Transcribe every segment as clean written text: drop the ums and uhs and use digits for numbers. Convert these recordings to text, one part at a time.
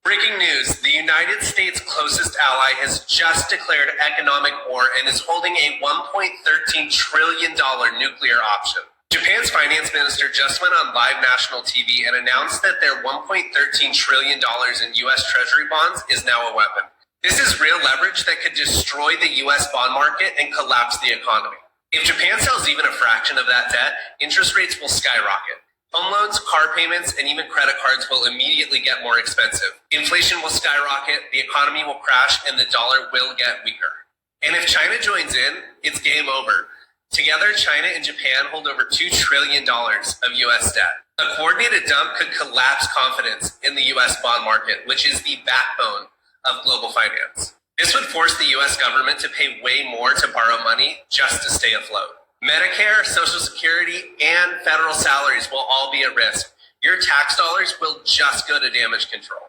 Breaking news, the United States' closest ally has just declared economic war and is holding a $1.13 trillion nuclear option. Japan's finance minister just went on live national TV and announced that their $1.13 trillion in U.S. Treasury bonds is now a weapon. This is real leverage that could destroy the U.S. bond market and collapse the economy. If Japan sells even a fraction of that debt, interest rates will skyrocket. Home loans, car payments, and even credit cards will immediately get more expensive. Inflation will skyrocket, the economy will crash, and the dollar will get weaker. And if China joins in, it's game over. Together, China and Japan hold over $2 trillion of U.S. debt. A coordinated dump could collapse confidence in the U.S. bond market, which is the backbone of global finance. This would force the U.S. government to pay way more to borrow money just to stay afloat. Medicare, Social Security, and federal salaries will all be at risk. Your tax dollars will just go to damage control.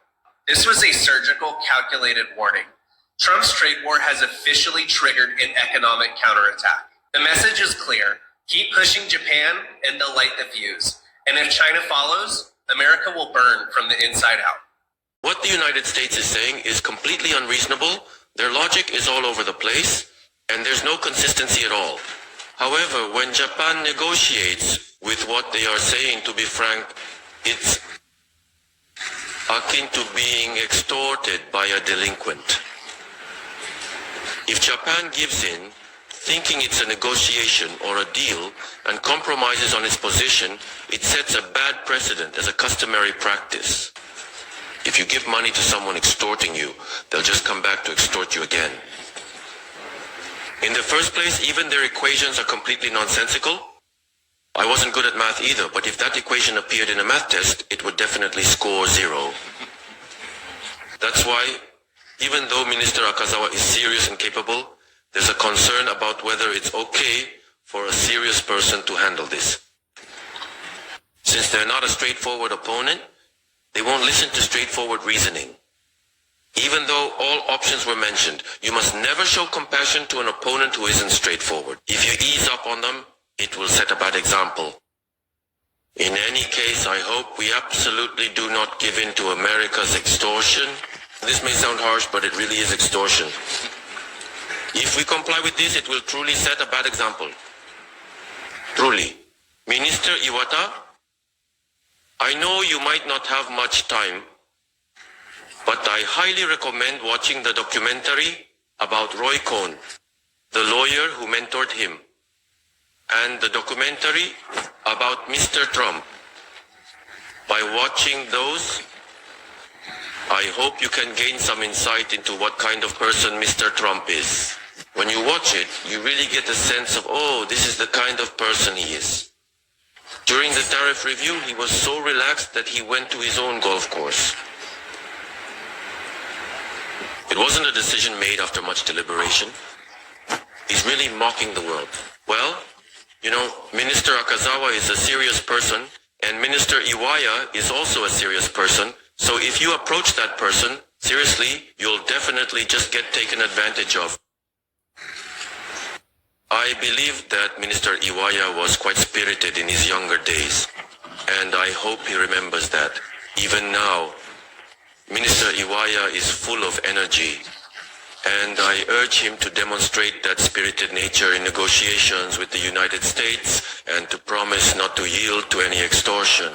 This was a surgical, calculated warning. Trump's trade war has officially triggered an economic counterattack. The message is clear. Keep pushing Japan and they'll light the fuse. And if China follows, America will burn from the inside out. What the United States is saying is completely unreasonable. Their logic is all over the place, and there's no consistency at all. However, when Japan negotiates with what they are saying, to be frank, it's akin to being extorted by a delinquent. If Japan gives in, thinking it's a negotiation or a deal, and compromises on its position, it sets a bad precedent as a customary practice. If you give money to someone extorting you, they'll just come back to extort you again. In the first place, even their equations are completely nonsensical. I wasn't good at math either, but if that equation appeared in a math test, it would definitely score 0. That's why, even though Minister Akazawa is serious and capable, there's a concern about whether it's okay for a serious person to handle this. Since they're not a straightforward opponent, they won't listen to straightforward reasoning. Even though all options were mentioned, you must never show compassion to an opponent who isn't straightforward. If you ease up on them, it will set a bad example. In any case, I hope we absolutely do not give in to America's extortion. This may sound harsh, but it really is extortion. If we comply with this, it will truly set a bad example. Truly. Minister Iwata, I know you might not have much time, but I highly recommend watching the documentary about Roy Cohn, the lawyer who mentored him, and the documentary about Mr. Trump. By watching those, I hope you can gain some insight into what kind of person Mr. Trump is. When you watch it, you really get a sense of, oh, this is the kind of person he is. During the tariff review, he was so relaxed that he went to his own golf course. It wasn't a decision made after much deliberation. He's really mocking the world. Well, you know, Minister Akazawa is a serious person, and Minister Iwaya is also a serious person. So if you approach that person seriously, you'll definitely just get taken advantage of. I believe that Minister Iwaya was quite spirited in his younger days, and I hope he remembers that. Even now, Minister Iwaya is full of energy, and I urge him to demonstrate that spirited nature in negotiations with the United States and to promise not to yield to any extortion.